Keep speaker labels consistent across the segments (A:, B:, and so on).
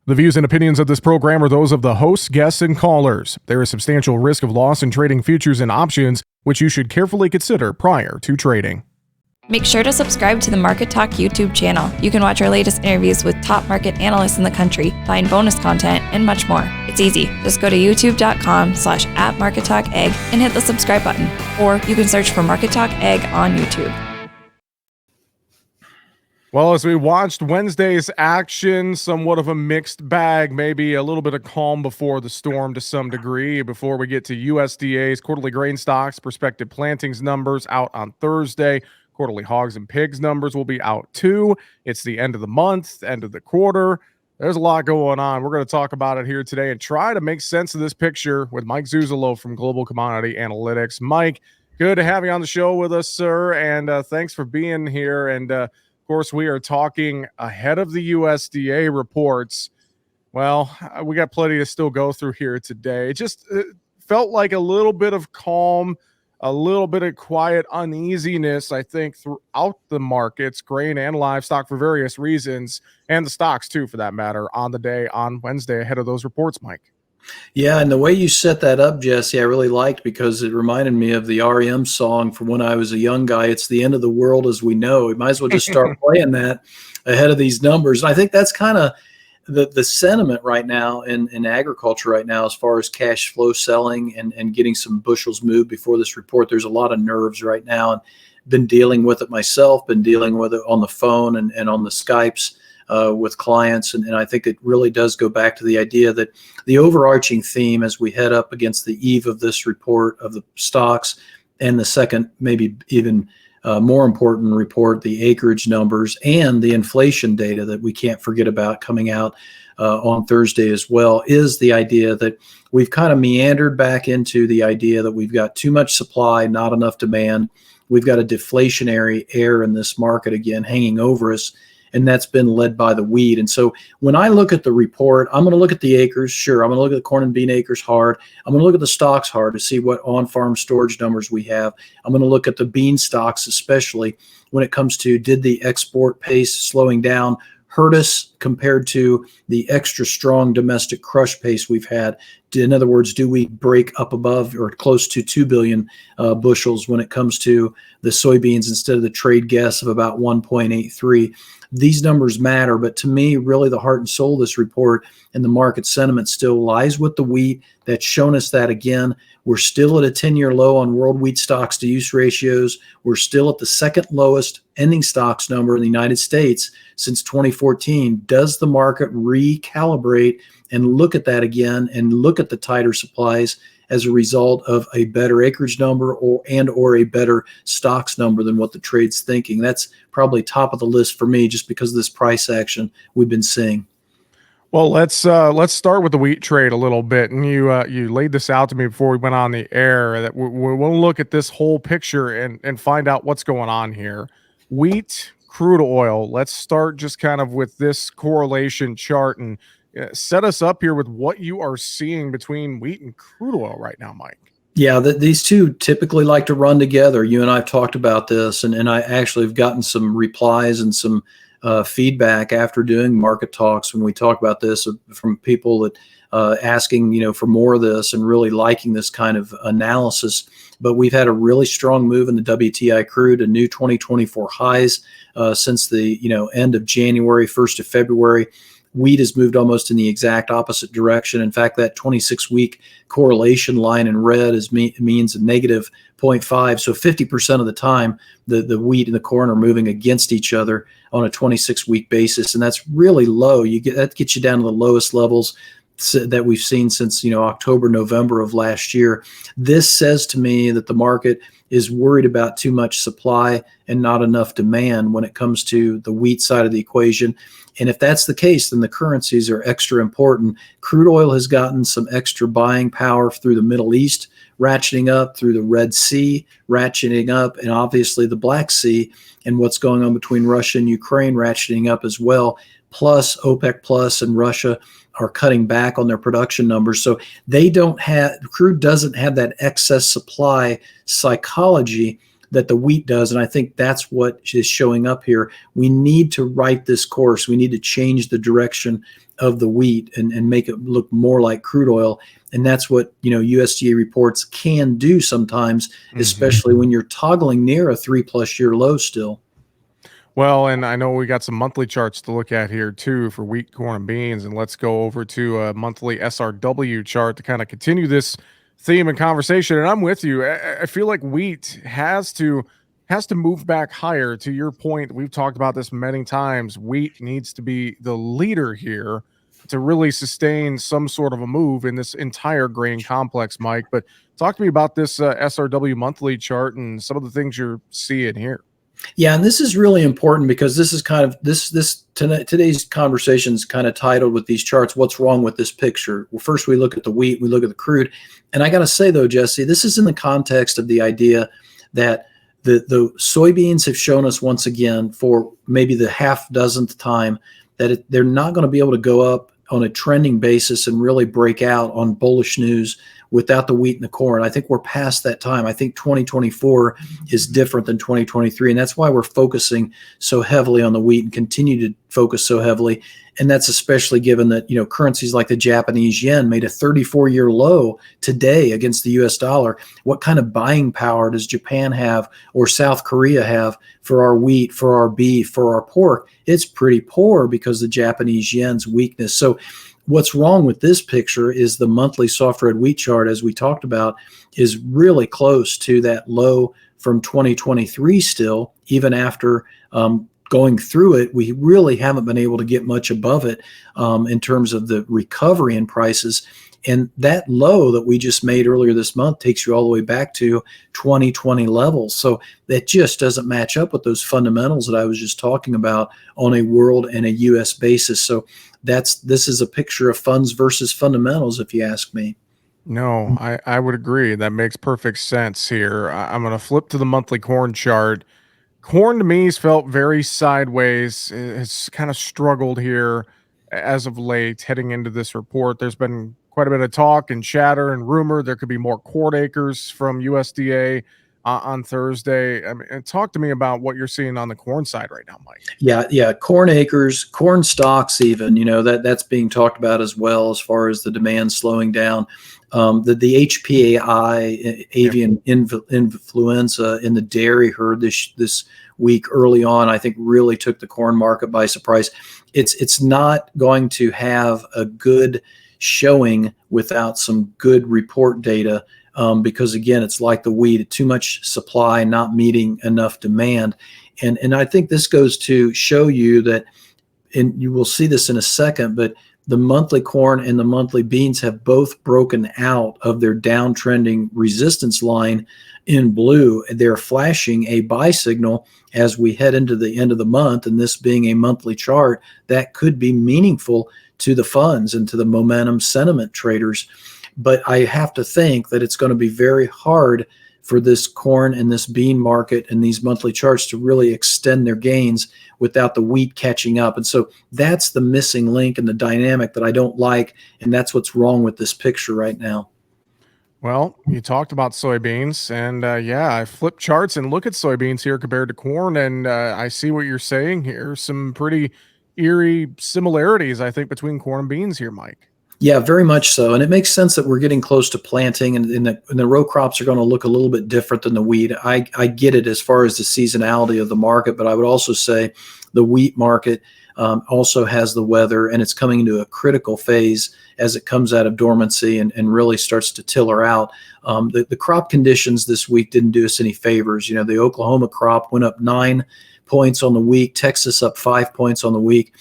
A: The views and opinions of this program are those of the hosts, guests, and callers. There is substantial risk of loss in trading futures and options, which you should carefully consider prior to trading.
B: Make sure to subscribe to the Market Talk YouTube channel. You can watch our latest interviews with top market analysts in the country, find bonus content, and much more. It's easy. Just go to youtube.com/@MarketTalkAg and hit the subscribe button. Or you can search for Market Talk Ag on YouTube.
A: Well, as we watched Wednesday's action, somewhat of a mixed bag, maybe a little bit of calm before the storm to some degree. Before we get to USDA's quarterly grain stocks, prospective plantings numbers out on Thursday. Quarterly hogs and pigs numbers will be out too. It's the end of the month, end of the quarter. There's a lot going on. We're going to talk about it here today and try to make sense of this picture with Mike Zuzolo from Global Commodity Analytics. Mike, good to have you on the show with us, sir, and thanks for being here. And of course, we are talking ahead of the USDA reports. Well, we got plenty to still go through here today. It just felt like a little bit of calm, a little bit of quiet uneasiness, I think, throughout the markets, grain and livestock for various reasons, and the stocks too, for that matter, on the day on Wednesday ahead of those reports, Mike.
C: Yeah, and the way you set that up, Jesse, I really liked because it reminded me of the REM song from when I was a young guy. It's the end of the world as we know. We might as well just start playing that ahead of these numbers. And I think that's kind of the sentiment right now in agriculture right now as far as cash flow selling and getting some bushels moved before this report. There's a lot of nerves right now, and been dealing with it myself, been dealing with it on the phone and on the Skypes with clients. And I think it really does go back to the idea that the overarching theme as we head up against the eve of this report of the stocks and the second, maybe even more important report, the acreage numbers and the inflation data that we can't forget about coming out on Thursday as well, is the idea that we've kind of meandered back into the idea that we've got too much supply, not enough demand. We've got a deflationary air in this market again hanging over us, and that's been led by the wheat. And so when I look at the report, I'm going to look at the acres. Sure, I'm going to look at the corn and bean acres hard. I'm going to look at the stocks hard to see what on-farm storage numbers we have. I'm going to look at the bean stocks, especially when it comes to, did the export pace slowing down hurt us compared to the extra strong domestic crush pace we've had? In other words, do we break up above or close to 2 billion bushels when it comes to the soybeans instead of the trade guess of about 1.83? These numbers matter, but to me, really the heart and soul of this report and the market sentiment still lies with the wheat. That's shown us that again. We're still at a 10-year low on world wheat stocks to use ratios. We're still at the second lowest ending stocks number in the United States since 2014. Does the market recalibrate and look at that again and look at the tighter supplies as a result of a better acreage number or a better stocks number than what the trade's thinking? That's probably top of the list for me just because of this price action we've been seeing.
A: Well, let's start with the wheat trade a little bit, and you laid this out to me before we went on the air that we'll look at this whole picture and find out what's going on here. Wheat, crude oil. Let's start just kind of with this correlation chart and set us up here with what you are seeing between wheat and crude oil right now, Mike.
C: Yeah, these two typically like to run together. You and I have talked about this, and I actually have gotten some replies and some feedback after doing market talks when we talk about this from people that asking, for more of this and really liking this kind of analysis. But we've had a really strong move in the WTI crude, a new 2024 highs since the end of January, 1st of February. Wheat has moved almost in the exact opposite direction. In fact, that 26-week correlation line in red means a negative 0.5. So 50% of the time, the wheat and the corn are moving against each other on a 26-week basis, and that's really low. That gets you down to the lowest levels that we've seen since October, November of last year. This says to me that the market is worried about too much supply and not enough demand when it comes to the wheat side of the equation. And if that's the case, then the currencies are extra important. Crude oil has gotten some extra buying power through the Middle East, ratcheting up through the Red Sea, ratcheting up, and obviously the Black Sea and what's going on between Russia and Ukraine ratcheting up as well. Plus OPEC Plus and Russia are cutting back on their production numbers. So crude doesn't have that excess supply psychology that the wheat does. And I think that's what is showing up here. We need to right this course. We need to change the direction of the wheat and make it look more like crude oil. And that's what, USDA reports can do sometimes, especially when you're toggling near a 3+ year low still.
A: Well, and I know we got some monthly charts to look at here too for wheat, corn, and beans. And let's go over to a monthly SRW chart to kind of continue this theme and conversation. And I'm with you. I feel like wheat has to move back higher. To your point, we've talked about this many times. Wheat needs to be the leader here to really sustain some sort of a move in this entire grain complex, Mike. But talk to me about this SRW monthly chart and some of the things you're seeing here.
C: Yeah, and this is really important because this is kind of today's conversation is kind of titled with these charts, what's wrong with this picture? Well, first we look at the wheat, we look at the crude. And I got to say though, Jesse, this is in the context of the idea that the soybeans have shown us once again for maybe the half dozenth time that they're not going to be able to go up on a trending basis and really break out on bullish news without the wheat and the corn. I think we're past that time. I think 2024 is different than 2023. And that's why we're focusing so heavily on the wheat and continue to focus so heavily. And that's especially given that, currencies like the Japanese yen made a 34-year low today against the US dollar. What kind of buying power does Japan have or South Korea have for our wheat, for our beef, for our pork? It's pretty poor because of the Japanese yen's weakness. So what's wrong with this picture is the monthly soft red wheat chart, as we talked about, is really close to that low from 2023 still, even after going through it. We really haven't been able to get much above it in terms of the recovery in prices. And that low that we just made earlier this month takes you all the way back to 2020 levels. So that just doesn't match up with those fundamentals that I was just talking about on a world and a U.S. basis. So this is a picture of funds versus fundamentals, if you ask me.
A: No, I would agree. That makes perfect sense here. I'm going to flip to the monthly corn chart. Corn to me has felt very sideways. It's kind of struggled here as of late heading into this report. There's been quite a bit of talk and chatter and rumor there could be more corn acres from USDA on Thursday. I mean, talk to me about what you're seeing on the corn side right now, Mike.
C: Yeah, corn acres, corn stocks, even that's being talked about as well as far as the demand slowing down. The HPAI, avian influenza in the dairy herd this week early on, I think really took the corn market by surprise. It's not going to have a good showing without some good report data. Because again, it's like the wheat, too much supply, not meeting enough demand. And I think this goes to show you that, and you will see this in a second, but the monthly corn and the monthly beans have both broken out of their downtrending resistance line in blue. They're flashing a buy signal as we head into the end of the month. And this being a monthly chart, that could be meaningful to the funds and to the momentum sentiment traders. But I have to think that it's going to be very hard for this corn and this bean market and these monthly charts to really extend their gains without the wheat catching up. And so that's the missing link in the dynamic that I don't like. And that's what's wrong with this picture right now.
A: Well, you talked about soybeans, and I flip charts and look at soybeans here compared to corn, and I see what you're saying here. Some pretty eerie similarities, I think, between corn and beans here, Mike.
C: Yeah, very much so. And it makes sense that we're getting close to planting and the row crops are going to look a little bit different than the wheat. I get it as far as the seasonality of the market, but I would also say the wheat market also has the weather, and it's coming into a critical phase as it comes out of dormancy and really starts to tiller out. The crop conditions this week didn't do us any favors. The Oklahoma crop went up 9 points on the week, Texas up 5 points on the week.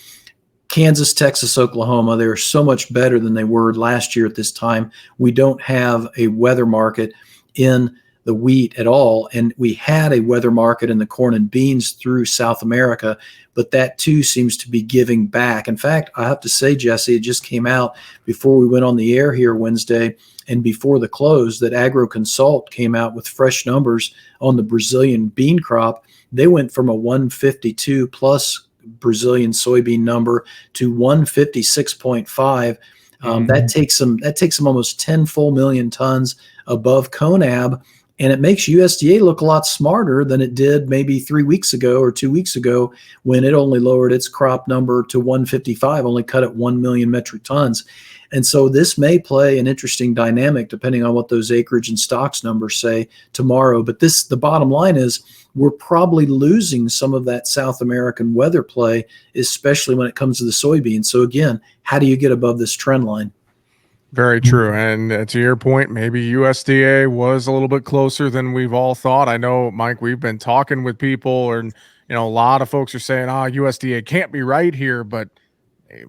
C: Kansas, Texas, Oklahoma, they're so much better than they were last year at this time. We don't have a weather market in the wheat at all. And we had a weather market in the corn and beans through South America, but that too seems to be giving back. In fact, I have to say, Jesse, it just came out before we went on the air here Wednesday and before the close that AgroConsult came out with fresh numbers on the Brazilian bean crop. They went from a 152 plus Brazilian soybean number to 156.5. That takes them almost 10 full million tons above CONAB. And it makes USDA look a lot smarter than it did maybe 3 weeks ago or 2 weeks ago when it only lowered its crop number to 155, only cut it 1 million metric tons. And so this may play an interesting dynamic depending on what those acreage and stocks numbers say tomorrow. But the bottom line is we're probably losing some of that South American weather play, especially when it comes to the soybeans. So again, how do you get above this trend line?
A: Very true. And to your point, maybe USDA was a little bit closer than we've all thought. I know, Mike, we've been talking with people, and a lot of folks are saying, USDA can't be right here, but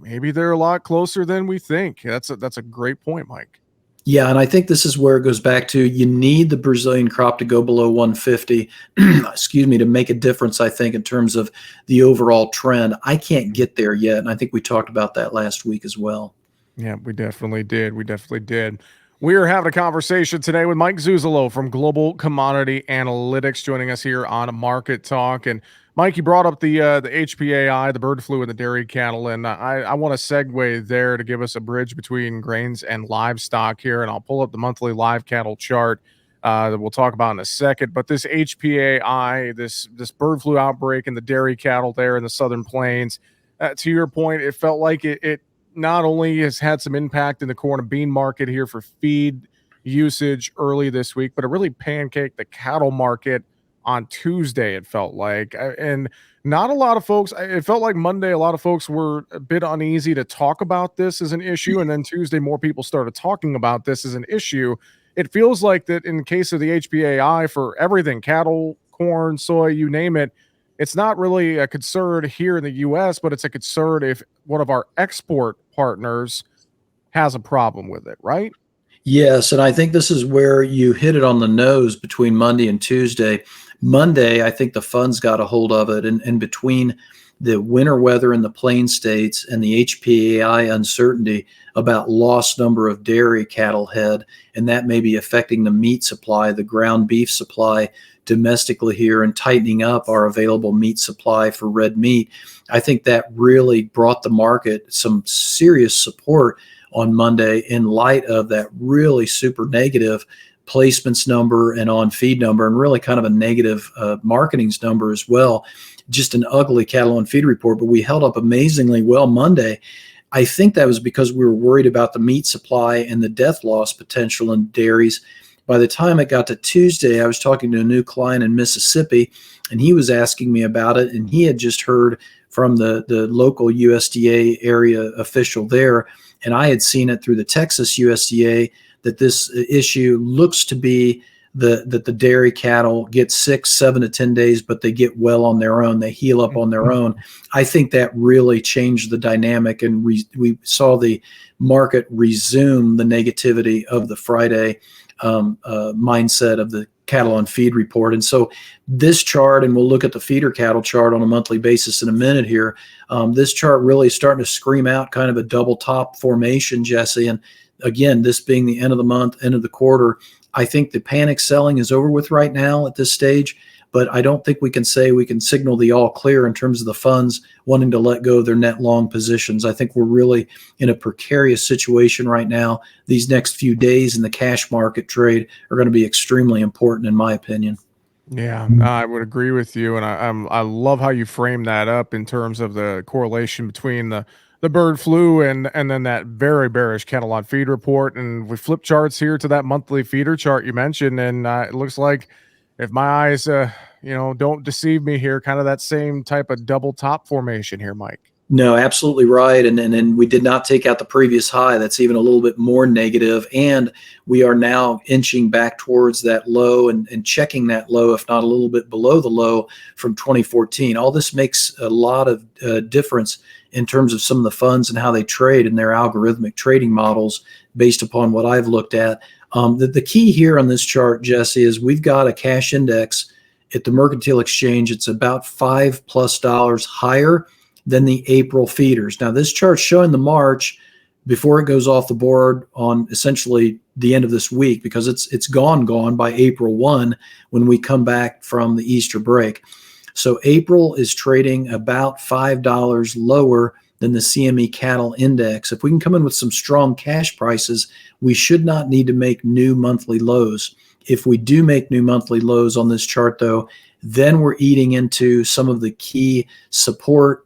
A: maybe they're a lot closer than we think. That's a great point, Mike.
C: Yeah, and I think this is where it goes back to you need the Brazilian crop to go below 150, excuse me, to make a difference, I think, in terms of the overall trend. I can't get there yet, and I think we talked about that last week as well.
A: Yeah, we definitely did. We definitely did. We are having a conversation today with Mike Zuzolo from Global Commodity Analytics, joining us here on Market Talk. And Mike, you brought up the HPAI, the bird flu, and the dairy cattle, and I want to segue there to give us a bridge between grains and livestock here. And I'll pull up the monthly live cattle chart that we'll talk about in a second. But this HPAI, this bird flu outbreak in the dairy cattle there in the Southern Plains, to your point, it felt like it not only has had some impact in the corn and bean market here for feed usage early this week, but it really pancaked the cattle market on Tuesday, it felt like. And not a lot of folks, it felt like Monday, a lot of folks were a bit uneasy to talk about this as an issue. And then Tuesday, more people started talking about this as an issue. It feels like that in the case of the HPAI for everything, cattle, corn, soy, you name it, it's not really a concern here in the U.S., but it's a concern if one of our export partners has a problem with it, right?
C: Yes, and I think this is where you hit it on the nose between Monday and Tuesday. Monday, I think the funds got a hold of it, and between the winter weather in the plain states and the HPAI uncertainty about lost number of dairy cattle head, and that may be affecting the meat supply, the ground beef supply domestically here, and tightening up our available meat supply for red meat. I think that really brought the market some serious support on Monday in light of that really super negative placements number and on feed number, and really kind of a negative marketings number as well. Just an ugly cattle on feed report, but we held up amazingly well Monday. I think that was because we were worried about the meat supply and the death loss potential in dairies. By the time it got to Tuesday, I was talking to a new client in Mississippi, and he was asking me about it, and he had just heard from the local USDA area official there, and I had seen it through the Texas USDA, that this issue looks to be that the dairy cattle get 6, 7 to 10 days, but they get well on their own. They heal up on their own. I think that really changed the dynamic, and we saw the market resume the negativity of the Friday mindset of the cattle on feed report. And so this chart, and we'll look at the feeder cattle chart on a monthly basis in a minute here, this chart really is starting to scream out kind of a double top formation, Jesse. And again, this being the end of the month, end of the quarter, I think the panic selling is over with right now at this stage, but I don't think we can say we can signal the all clear in terms of the funds wanting to let go of their net long positions. I think we're really in a precarious situation right now. These next few days in the cash market trade are going to be extremely important, in my opinion.
A: Yeah, I would agree with you, and I love how you frame that up in terms of the correlation between the bird flu and then that very bearish cattle on feed report. And we flip charts here to that monthly feeder chart you mentioned, and it looks like, if my eyes don't deceive me here, kind of that same type of double top formation here, Mike.
C: No, absolutely right. And we did not take out the previous high. That's even a little bit more negative. And we are now inching back towards that low and checking that low, if not a little bit below the low from 2014. All this makes a lot of difference in terms of some of the funds and how they trade in their algorithmic trading models based upon what I've looked at. The key here on this chart, Jesse, is we've got a cash index at the Mercantile Exchange. It's about $5+ higher than the April feeders. Now, this chart's showing the March before it goes off the board on essentially the end of this week, because it's gone by April 1 when we come back from the Easter break. So April is trading about $5 lower than the CME cattle index. If we can come in with some strong cash prices, we should not need to make new monthly lows. If we do make new monthly lows on this chart, though, then we're eating into some of the key support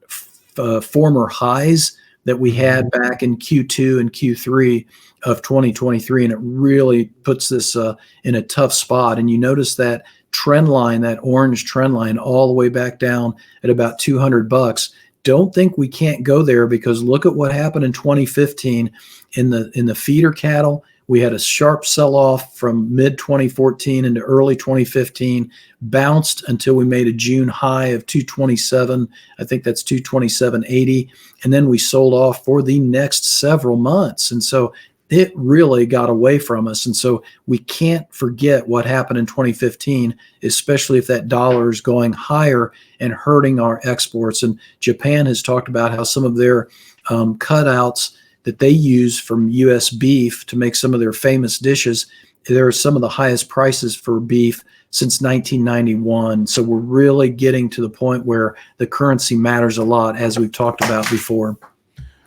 C: former highs that we had back in Q2 and Q3 of 2023, and it really puts this in a tough spot. And you notice that trend line, that orange trend line, all the way back down at about $200. Don't think we can't go there, because look at what happened in 2015 in the feeder cattle. We had a sharp sell-off from mid 2014 into early 2015, bounced until we made a June high of 227. I think that's 227.80. And then we sold off for the next several months. And so it really got away from us. And so we can't forget what happened in 2015, especially if that dollar is going higher and hurting our exports. And Japan has talked about how some of their cutouts that they use from U.S. beef to make some of their famous dishes, there are some of the highest prices for beef since 1991. So we're really getting to the point where the currency matters a lot, as we've talked about before.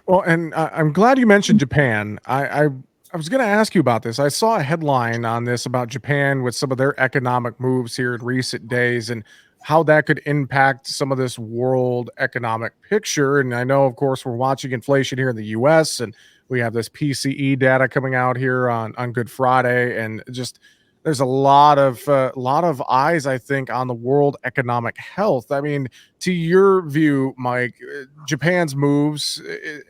A: Well, and I'm glad you mentioned Japan. I was going to ask you about this. I saw a headline on this about Japan with some of their economic moves here in recent days and how that could impact some of this world economic picture. And I know, of course, we're watching inflation here in the U.S. and we have this PCE data coming out here on Good Friday, and just there's a lot of eyes, I think, on the world economic health. I mean, to your view, Mike, Japan's moves,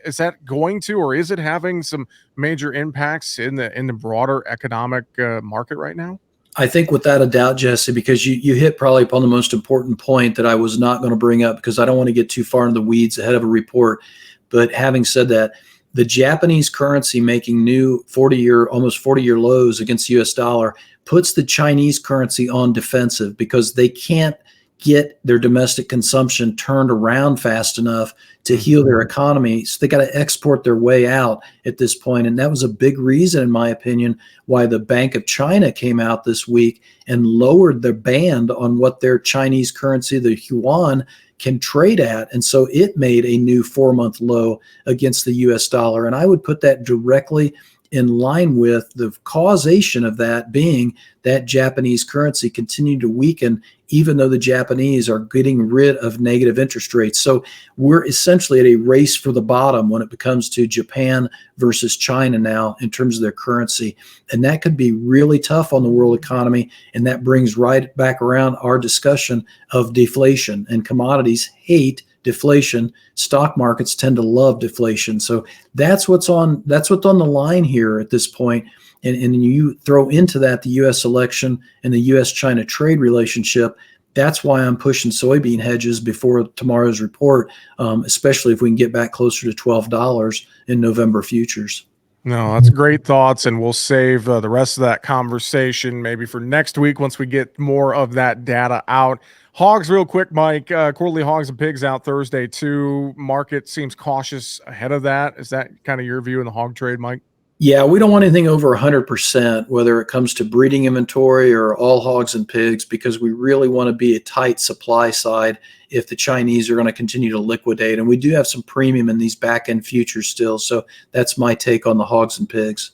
A: is that going to, or is it having some major impacts in the broader economic market right now?
C: I think without a doubt, Jesse, because you hit probably upon the most important point that I was not going to bring up, because I don't want to get too far into the weeds ahead of a report. But having said that, the Japanese currency making new almost 40-year lows against the US dollar puts the Chinese currency on defensive, because they can't get their domestic consumption turned around fast enough to heal their economy. So they got to export their way out at this point. And that was a big reason, in my opinion, why the Bank of China came out this week and lowered their band on what their Chinese currency, the yuan, can trade at. And so it made a new 4-month low against the US dollar. And I would put that directly in line with the causation of that being that Japanese currency continued to weaken, even though the Japanese are getting rid of negative interest rates. So we're essentially at a race for the bottom when it comes to Japan versus China now in terms of their currency. And that could be really tough on the world economy. And that brings right back around our discussion of deflation. And commodities hate deflation. Stock markets tend to love deflation. So that's what's on the line here at this point. And you throw into that the U.S. election and the U.S.-China trade relationship. That's why I'm pushing soybean hedges before tomorrow's report, especially if we can get back closer to $12 in November futures.
A: No, that's great thoughts, and we'll save the rest of that conversation maybe for next week once we get more of that data out. Hogs, real quick, Mike. Quarterly hogs and pigs out Thursday too. Market seems cautious ahead of that. Is that kind of your view in the hog trade, Mike?
C: Yeah, we don't want anything over 100%, whether it comes to breeding inventory or all hogs and pigs, because we really want to be a tight supply side if the Chinese are going to continue to liquidate. And we do have some premium in these back-end futures still. So that's my take on the hogs and pigs.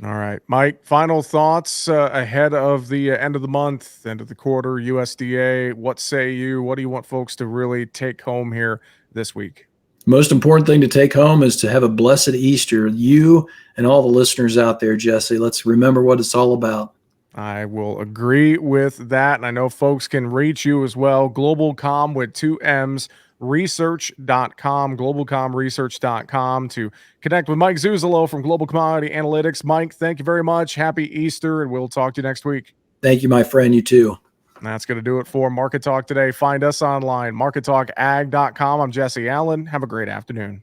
A: All right, Mike, final thoughts ahead of the end of the month, end of the quarter, USDA. What say you? What do you want folks to really take home here this week?
C: Most important thing to take home is to have a blessed Easter. You and all the listeners out there, Jesse, let's remember what it's all about.
A: I will agree with that. And I know folks can reach you as well. GlobalCom with 2 M's, research.com, globalcomresearch.com to connect with Mike Zuzolo from Global Commodity Analytics. Mike, thank you very much. Happy Easter, and we'll talk to you next week.
C: Thank you, my friend. You too.
A: That's going to do it for Market Talk today. Find us online, markettalkag.com. I'm Jesse Allen. Have a great afternoon.